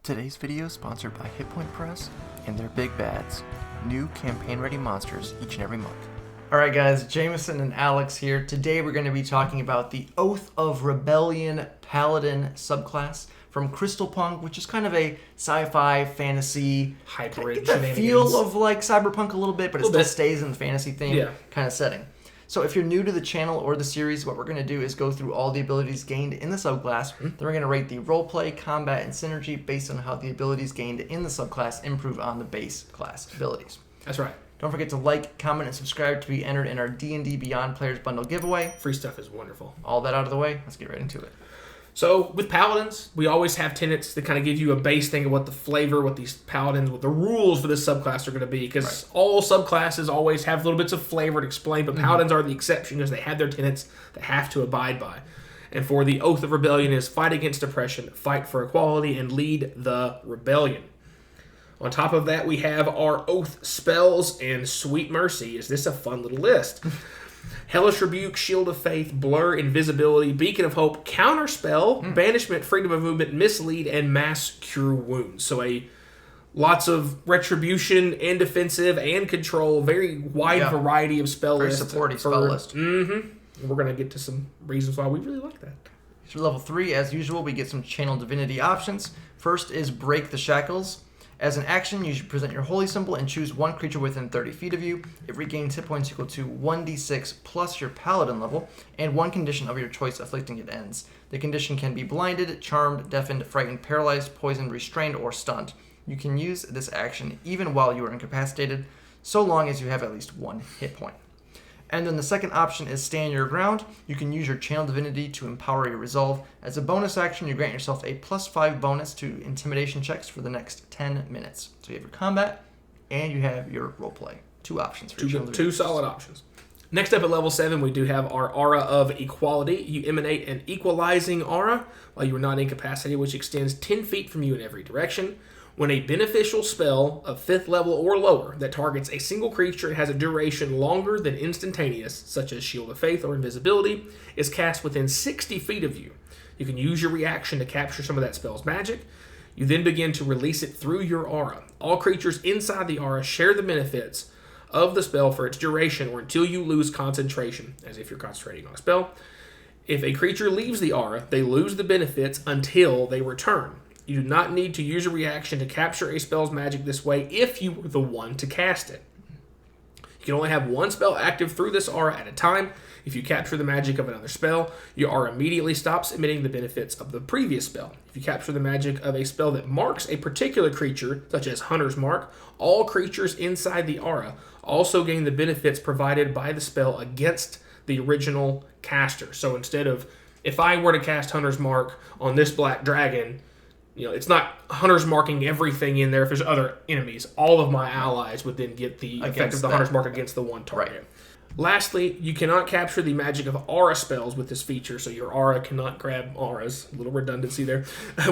Today's video is sponsored by Hit Point Press and their Big Bads, new campaign-ready monsters each and every month. Alright guys, Jameson and Alex here. Today we're going to be talking about the Oath of Rebellion Paladin Subclass from Crystalpunk, which is kind of a sci-fi, fantasy, hybrid get that feel of like Cyberpunk a little bit, but it still stays in the fantasy theme kind of setting. So if you're new to the channel or the series, what we're going to do is go through all the abilities gained in the subclass. Then we're going to rate the roleplay, combat, and synergy based on how the abilities gained in the subclass improve on the base class abilities. That's right. Don't forget to like, comment, and subscribe to be entered in our D&D Beyond Players Bundle giveaway. Free stuff is wonderful. All that out of the way, let's get right into it. So with Paladins, we always have tenets that kind of give you a base thing of what the flavor, what these Paladins, what the rules for this subclass are going to be. Because all subclasses always have little bits of flavor to explain, but Paladins are the exception because they have their tenets they have to abide by. And for the Oath of Rebellion is fight against oppression, fight for equality, and lead the rebellion. On top of that, we have our Oath spells and Sweet Mercy. Is this a fun little list? Hellish Rebuke, Shield of Faith, Blur, Invisibility, Beacon of Hope, Counterspell, Banishment, Freedom of Movement, Mislead, and Mass Cure Wounds. So lots of retribution and defensive and control, very wide variety of spell lists. Very supporty spell list. We're going to get to some reasons why we really like that. For level 3, as usual, we get some Channel Divinity options. First is Break the Shackles. As an action, you should present your holy symbol and choose one creature within 30 feet of you. It regains hit points equal to 1d6 plus your paladin level, and one condition of your choice afflicting it ends. The condition can be blinded, charmed, deafened, frightened, paralyzed, poisoned, restrained, or stunned. You can use this action even while you are incapacitated, so long as you have at least one hit point. And then the second option is Stand Your Ground. You can use your Channel Divinity to empower your resolve. As a bonus action, you grant yourself a +5 bonus to intimidation checks for the next 10 minutes. So you have your combat, and you have your roleplay. Two options for two solid options. Next up at level 7, we do have our Aura of Equality. You emanate an equalizing aura while you are not incapacitated, which extends 10 feet from you in every direction. When a beneficial spell of 5th level or lower that targets a single creature and has a duration longer than instantaneous, such as Shield of Faith or Invisibility, is cast within 60 feet of you, you can use your reaction to capture some of that spell's magic. You then begin to release it through your aura. All creatures inside the aura share the benefits of the spell for its duration or until you lose concentration, as if you're concentrating on a spell. If a creature leaves the aura, they lose the benefits until they return. You do not need to use a reaction to capture a spell's magic this way if you were the one to cast it. You can only have one spell active through this aura at a time. If you capture the magic of another spell, your aura immediately stops emitting the benefits of the previous spell. If you capture the magic of a spell that marks a particular creature, such as Hunter's Mark, all creatures inside the aura also gain the benefits provided by the spell against the original caster. So instead of, if I were to cast Hunter's Mark on this black dragon, it's not Hunter's marking everything in there. If there's other enemies, all of my allies would then get the effect of the Hunter's Mark against the one target. Right. Lastly, you cannot capture the magic of aura spells with this feature, so your aura cannot grab auras. A little redundancy there.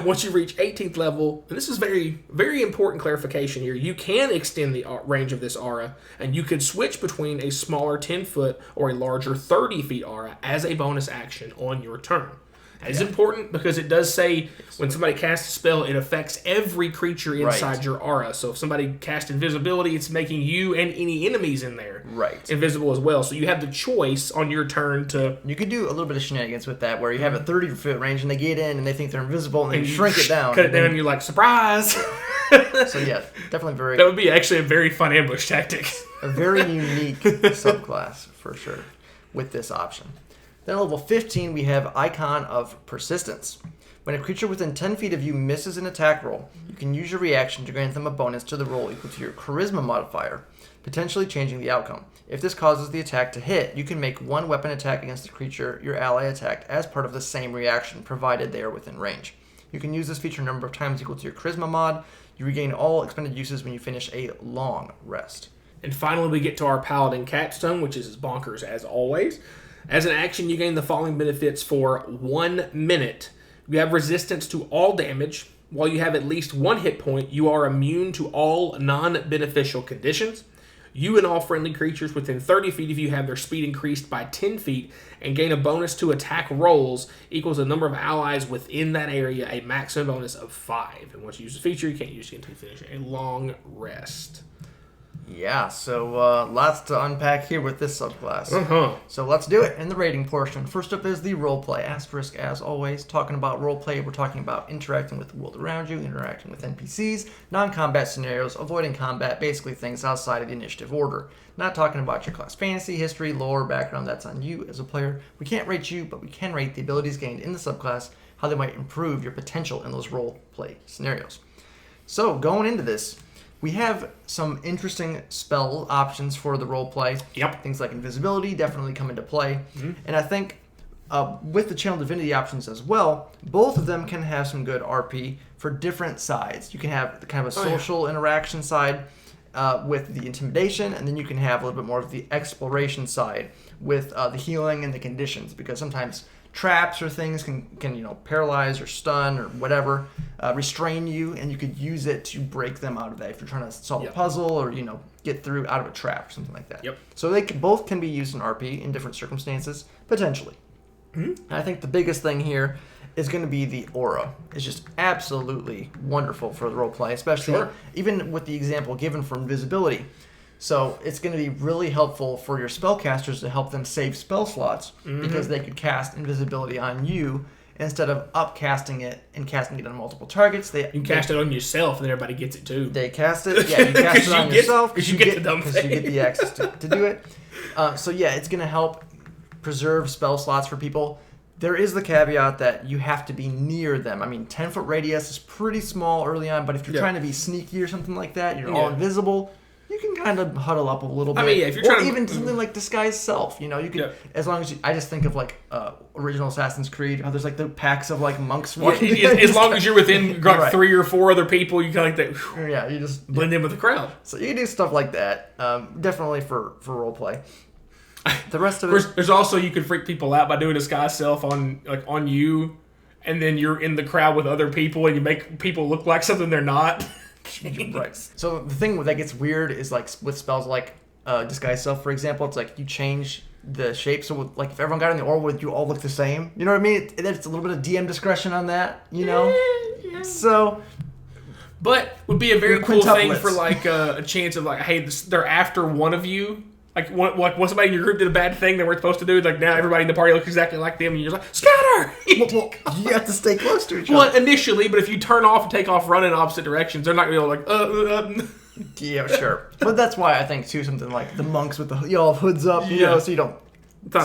Once you reach 18th level, and this is very, very important clarification here, you can extend the range of this aura, and you could switch between a smaller 10-foot or a larger 30-feet aura as a bonus action on your turn. It's important because it does say when somebody casts a spell, it affects every creature inside your aura. So if somebody casts Invisibility, it's making you and any enemies in there invisible as well. So you have the choice on your turn to... You could do a little bit of shenanigans with that, where you have a 30-foot range and they get in and they think they're invisible and then you shrink it down. Cut it down and you're like, surprise! So yeah, definitely very... That would be actually a very fun ambush tactic. A very unique subclass, for sure, with this option. Then at level 15, we have Icon of Persistence. When a creature within 10 feet of you misses an attack roll, you can use your reaction to grant them a bonus to the roll equal to your Charisma modifier, potentially changing the outcome. If this causes the attack to hit, you can make one weapon attack against the creature your ally attacked as part of the same reaction, provided they are within range. You can use this feature a number of times equal to your Charisma mod. You regain all expended uses when you finish a long rest. And finally, we get to our Paladin Capstone, which is as bonkers as always. As an action, you gain the following benefits for 1 minute. You have resistance to all damage. While you have at least one hit point, you are immune to all non-beneficial conditions. You and all friendly creatures within 30 feet of you have their speed increased by 10 feet and gain a bonus to attack rolls equals the number of allies within that area, a maximum bonus of 5. And once you use the feature, you can't use it until you finish a long rest. Yeah, so lots to unpack here with this subclass. So let's do it in the rating portion. First up is the roleplay. Asterisk, as always, talking about roleplay, we're talking about interacting with the world around you, interacting with NPCs, non-combat scenarios, avoiding combat, basically things outside of the initiative order. Not talking about your class fantasy, history, lore, background, that's on you as a player. We can't rate you, but we can rate the abilities gained in the subclass, how they might improve your potential in those roleplay scenarios. So going into this, we have some interesting spell options for the roleplay. Yep. Things like invisibility definitely come into play. And I think with the channel divinity options as well, both of them can have some good RP for different sides. You can have the kind of a social interaction side with the intimidation, and then you can have a little bit more of the exploration side with the healing and the conditions, because sometimes traps or things can paralyze or stun or whatever, restrain you, and you could use it to break them out of that if you're trying to solve a puzzle or get through out of a trap or something like that. So they both can be used in RP in different circumstances, potentially. And I think the biggest thing here is going to be the aura. It's just absolutely wonderful for the roleplay, especially even with the example given for invisibility. So it's going to be really helpful for your spellcasters to help them save spell slots, because they could cast invisibility on you instead of upcasting it and casting it on multiple targets. You can cast it on yourself, and everybody gets it too. They cast it, you cast it on yourself because you get the dumb thing. Because you get the access to do it. So it's going to help preserve spell slots for people. There is the caveat that you have to be near them. I mean, 10-foot radius is pretty small early on, but if you're trying to be sneaky or something like that, you're all invisible, you can kind of huddle up a little bit. I mean, if you're trying even something like disguise self, you could, as long as I just think of like original Assassin's Creed, how there's like the packs of like monks walking. As long as you're within 3 or 4 other people, you kind of like that. Yeah, you just blend in with the crowd. So you can do stuff like that. Definitely for roleplay. The rest of it, there's also, you could freak people out by doing disguise self on you, and then you're in the crowd with other people, and you make people look like something they're not. Right. So the thing that gets weird is like with spells like disguise self, for example, it's like you change the shape. So like if everyone got in the aura, would you all look the same? You know what I mean? It's a little bit of DM discretion on that. Yeah. So. But would be a very cool thing for like a chance of like, hey, they're after one of you. Like when somebody in your group did a bad thing they weren't supposed to do, like now everybody in the party looks exactly like them, and you're just like, scatter! Well, you have to stay close to each other. Well, initially, but if you turn off and take off running in opposite directions, they're not going to be like, Yeah, sure. But that's why I think, too, something like the monks with the hoods up, so you don't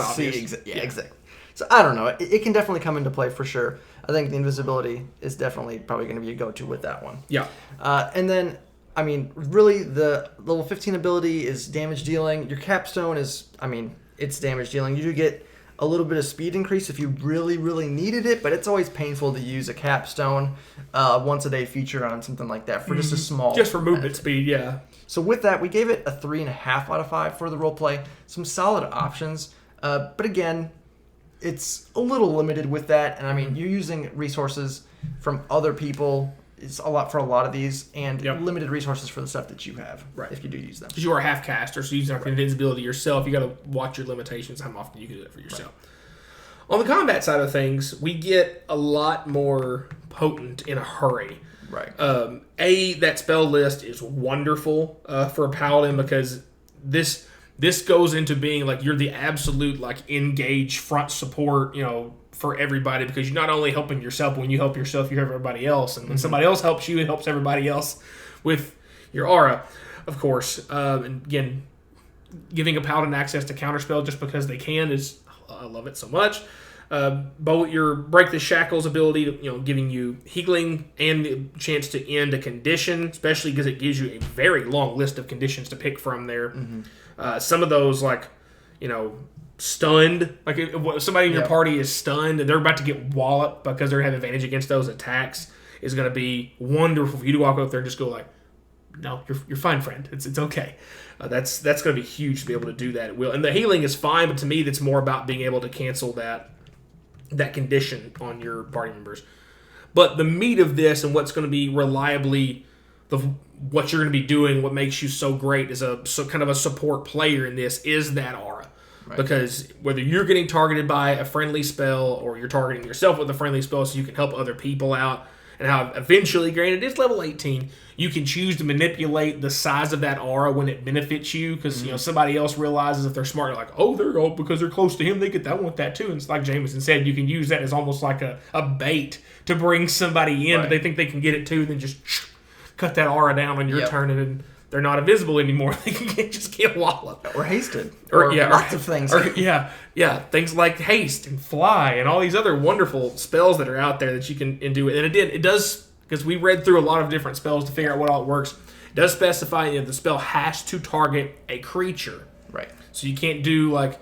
see exactly. So I don't know. It can definitely come into play for sure. I think the invisibility is definitely probably going to be a go-to with that one. Yeah. And then, I mean, really, the level 15 ability is damage dealing. Your capstone is, it's damage dealing. You do get a little bit of speed increase if you really, really needed it, but it's always painful to use a capstone once a day feature on something like that for just a small... Just for movement speed, yeah. So with that, we gave it a 3.5 out of 5 for the roleplay. Some solid options, but again, it's a little limited with that. And you're using resources from other people. It's a lot for a lot of these, and limited resources for the stuff that you have, if you do use them. Because you are a half caster, so using invisibility yourself, you got to watch your limitations, how often you can do it for yourself. On the combat side of things, we get a lot more potent in a hurry. Right. That spell list is wonderful for a paladin, because this goes into being like you're the absolute like engage front support, for everybody, because you're not only helping yourself. When you help yourself, you help everybody else, and when somebody else helps you, it helps everybody else with your aura, of course. And again, giving a paladin access to counterspell just because they can I love it so much. But your break the shackles ability, giving you healing and the chance to end a condition, especially because it gives you a very long list of conditions to pick from there. Some of those, like, stunned, like if somebody in your party is stunned and they're about to get walloped because they're having advantage against those attacks, is going to be wonderful for you to walk up there and just go like, no, you're fine, friend. It's okay. That's going to be huge to be able to do that at will. And the healing is fine, but to me, that's more about being able to cancel that condition on your party members. But the meat of this and what's going to be reliably what you're going to be doing, what makes you so great as kind of a support player in this is that aura. Right. Because whether you're getting targeted by a friendly spell or you're targeting yourself with a friendly spell so you can help other people out, and how eventually, granted it's level 18, you can choose to manipulate the size of that aura when it benefits you, because somebody else realizes if they're smart, like, oh, because they're close to him, they want that too. And it's like Jameson said, you can use that as almost like a bait to bring somebody in, but they think they can get it too, and then just cut that aura down on your turn, and they're not invisible anymore. They can just get walloped. Or hasted. Or lots of things. Things like haste and fly and all these other wonderful spells that are out there that you can do. And it does, because we read through a lot of different spells to figure out what all it works. It does specify that the spell has to target a creature. Right. So you can't do like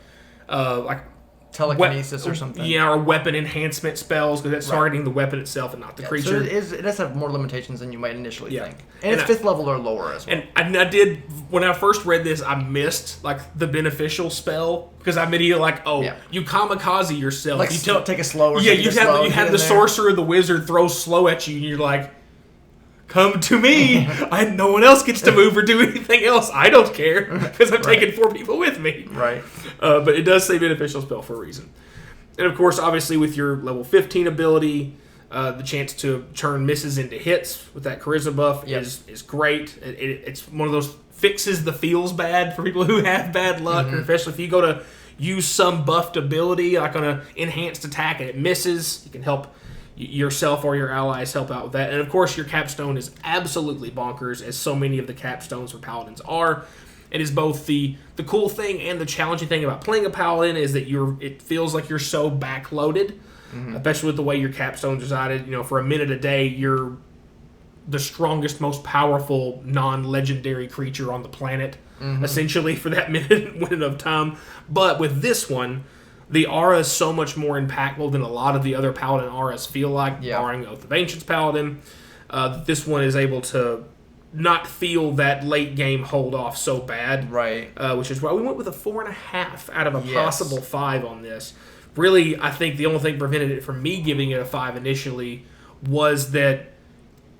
telekinesis or something. Yeah, or weapon enhancement spells, because that's targeting the weapon itself and not the creature. So it does have more limitations than you might initially think. And it's 5th level or lower as well. And I did, when I first read this, I missed the beneficial spell, because I immediately you kamikaze yourself. Like, you take a slow or you have the sorcerer or the wizard throw slow at you, and you're like, come to me. No one else gets to move or do anything else. I don't care, because I'm taking 4 people with me. Right. But it does say beneficial spell for a reason. And of course, obviously, with your level 15 ability, the chance to turn misses into hits with that charisma buff is great. It's one of those fixes the feels bad for people who have bad luck, or especially if you go to use some buffed ability, like on an enhanced attack, and it misses, you can help yourself or your allies help out with that. And of course, your capstone is absolutely bonkers, as so many of the capstones for paladins are. It is both the cool thing and the challenging thing about playing a paladin is that it feels like you're so backloaded, especially with the way your capstone's decided. For a minute a day, you're the strongest, most powerful non-legendary creature on the planet, essentially, for that minute of time. But with this one, the aura is so much more impactful than a lot of the other paladin auras feel like, barring Oath of Ancients paladin. This one is able to not feel that late game hold off so bad. Right. Which is why we went with a 4.5 out of a possible 5 on this. Really, I think the only thing prevented it from me giving it a 5 initially was that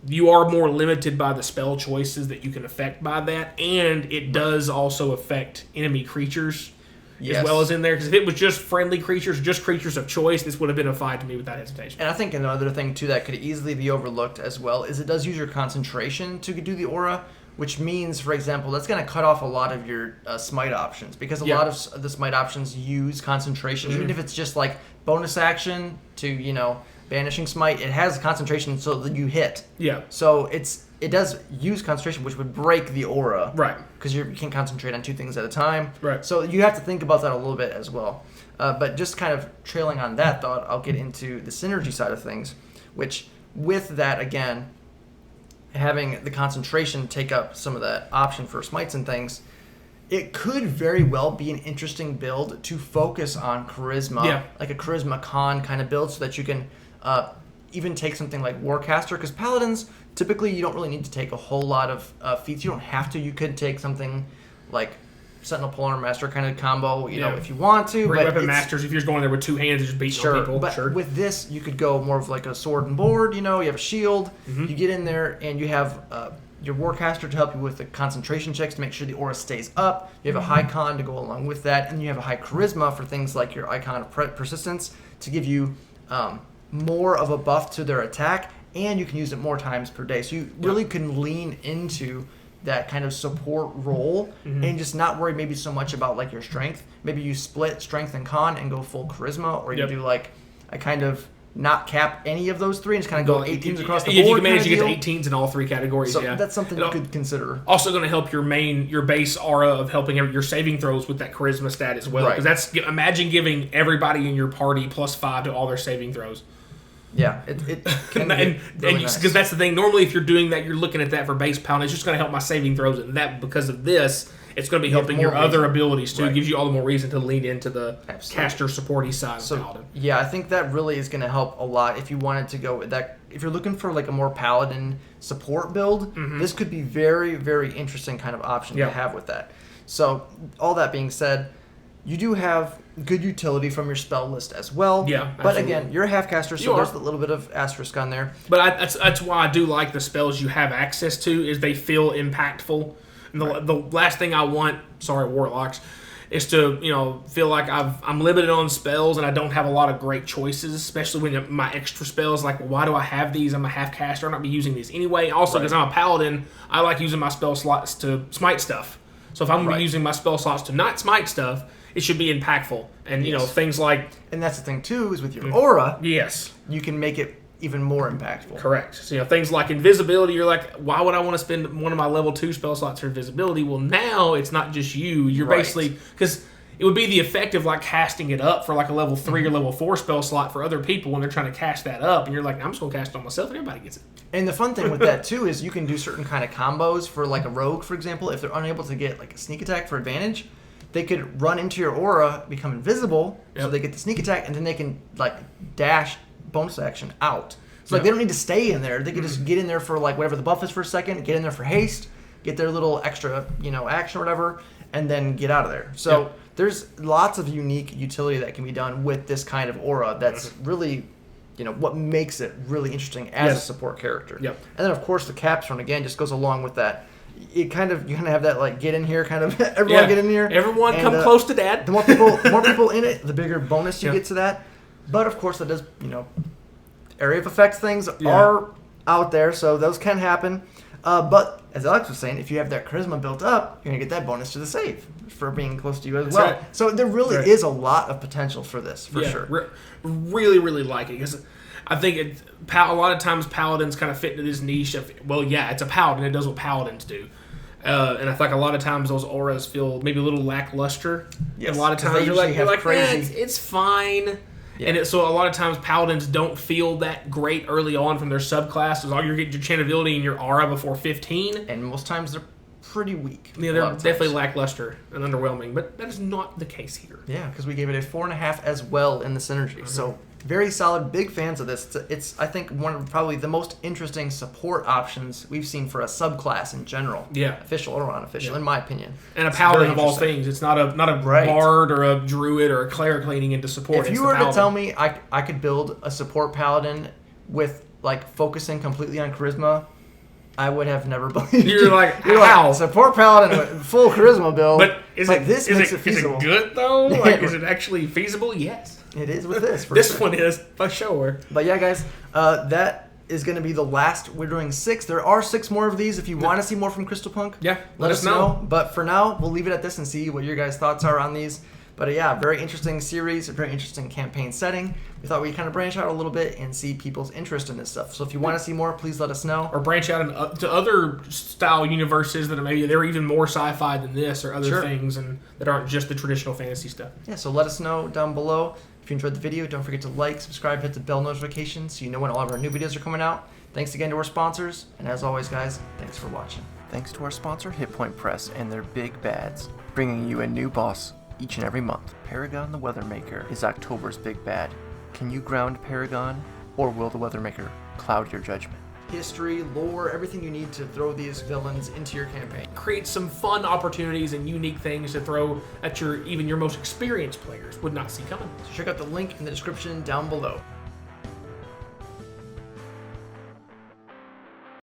you are more limited by the spell choices that you can affect by that, and it does also affect enemy creatures as well as in there. Because if it was just friendly creatures, just creatures of choice, this would have been a 5 to me without hesitation. And I think another thing, too, that could easily be overlooked as well is it does use your concentration to do the aura, which means, for example, that's going to cut off a lot of your smite options, because a lot of the smite options use concentration. Even if it's just like bonus action to, banishing smite, it has concentration so that you hit. Yeah. So it does use concentration, which would break the aura. Right. Because you can't concentrate on 2 things at a time. Right. So you have to think about that a little bit as well. But just kind of trailing on that thought, I'll get into the synergy side of things, which with that, again, having the concentration take up some of that option for smites and things, it could very well be an interesting build to focus on charisma, like a charisma con kind of build, so that you can even take something like Warcaster, because paladins, typically you don't really need to take a whole lot of feats. You don't have to. You could take something like Sentinel Polearm Master kind of combo, you know, if you want to. Great Weapon Masters, if you're just going there with 2 hands and just beating on people. But with this, you could go more of like a sword and board, you have a shield. You get in there and you have your Warcaster to help you with the concentration checks to make sure the aura stays up. You have a high con to go along with that, and you have a high charisma for things like your Icon of Persistence to give you more of a buff to their attack, and you can use it more times per day. So you really can lean into that kind of support role and just not worry maybe so much about like your strength. Maybe you split strength and con and go full charisma, or you do like a kind of not cap any of those 3 and just kind of go 18s across the board. If you can manage to get to 18s in all 3 categories, so that's something you could consider. Also going to help your base aura of helping your saving throws with that charisma stat as well. Because imagine giving everybody in your party +5 to all their saving throws. Yeah, it can because that's the thing. Normally, if you're doing that, you're looking at that for base pound. It's just going to help my saving throws, and that because of this, it's going to be helping your other abilities too. It gives you all the more reason to lean into the caster supporty side of Paladin. Yeah, I think that really is going to help a lot if you wanted to go with that. If you're looking for like a more Paladin support build, this could be very, very interesting kind of option to have with that. So all that being said, You do have good utility from your spell list as well. Yeah, but absolutely. again, you're a half caster, so there's a little bit of asterisk on there. But that's why I do like the spells you have access to, is they feel impactful. And the last thing I want, sorry, warlocks, is to feel like I'm limited on spells and I don't have a lot of great choices, especially when my extra spells, like, why do I have these? I'm a half caster, I'm not be using these anyway. Also, because I'm a paladin, I like using my spell slots to smite stuff. So if I'm going to be using my spell slots to not smite stuff, it should be impactful. And things like, and that's the thing too, is with your aura, yes, you can make it even more impactful. Correct. So, things like invisibility, you're like, why would I want to spend one of my level 2 spell slots for invisibility? Well, now it's not just you. You're basically, because it would be the effect of like casting it up for like a level 3 or level 4 spell slot for other people when they're trying to cast that up, and you're like, I'm just going to cast it on myself, and everybody gets it. And the fun thing with that too is you can do certain kind of combos for like a rogue, for example. If they're unable to get like a sneak attack for advantage, they could run into your aura, become invisible, so they get the sneak attack, and then they can like dash bonus action out. So like they don't need to stay in there. They can just get in there for like whatever the buff is for a second, get in there for haste, get their little extra action or whatever, and then get out of there. So there's lots of unique utility that can be done with this kind of aura. That's really what makes it really interesting as a support character. Yep. And then of course the capstone again just goes along with that. You kind of have that like get in here kind of everyone get in here. Everyone come close to dad. The more people in it, the bigger bonus you get to that. But of course that does area of effects things are out there, so those can happen. But as Alex was saying, if you have that charisma built up, you're gonna get that bonus to the save for being close to you as well. Right. So there really is a lot of potential for this, for sure. Really, really like it, because I think a lot of times paladins kind of fit into this niche of, it's a paladin, it does what paladins do. And I feel like a lot of times those auras feel maybe a little lackluster. Yes, and a lot of times you're like crazy. It's fine. Yeah. And so a lot of times paladins don't feel that great early on from their subclasses. All you're getting your chant ability and your aura before 15. And most times they're pretty weak. Yeah, they're definitely lackluster and underwhelming, but that is not the case here. Yeah, because we gave it a 4.5 as well in the synergy. So very solid, big fans of this. It's I think one of probably the most interesting support options we've seen for a subclass in general. Yeah, official or unofficial, in my opinion. And a paladin of all things. It's not a bard or a druid or a cleric leaning into support. If you were to tell me I could build a support paladin with like focusing completely on charisma, I would have never believed You're like, how? Support paladin with full charisma build. But this makes it feasible. Is it good though? Like, is it actually feasible? Yes. It is with this. This one is, for sure. But yeah, guys, that is going to be the last. We're doing 6. There are 6 more of these. If you want to see more from Crystalpunk, let us know. But for now, we'll leave it at this and see what your guys' thoughts are on these. But yeah, very interesting series, a very interesting campaign setting. We thought we'd kind of branch out a little bit and see people's interest in this stuff. So if you want to see more, please let us know. Or branch out to other style universes that maybe they're even more sci-fi than this, or other things and that aren't just the traditional fantasy stuff. Yeah, so let us know down below. If you enjoyed the video, don't forget to like, subscribe, hit the bell notification so you know when all of our new videos are coming out. Thanks again to our sponsors, and as always, guys, thanks for watching. Thanks to our sponsor, Hit Point Press, and their big bads, bringing you a new boss each and every month. Paragon the Weathermaker is October's big bad. Can you ground Paragon, or will the Weathermaker cloud your judgment? History, lore, everything you need to throw these villains into your campaign. Create some fun opportunities and unique things to throw at even your most experienced players would not see coming. So check out the link in the description down below.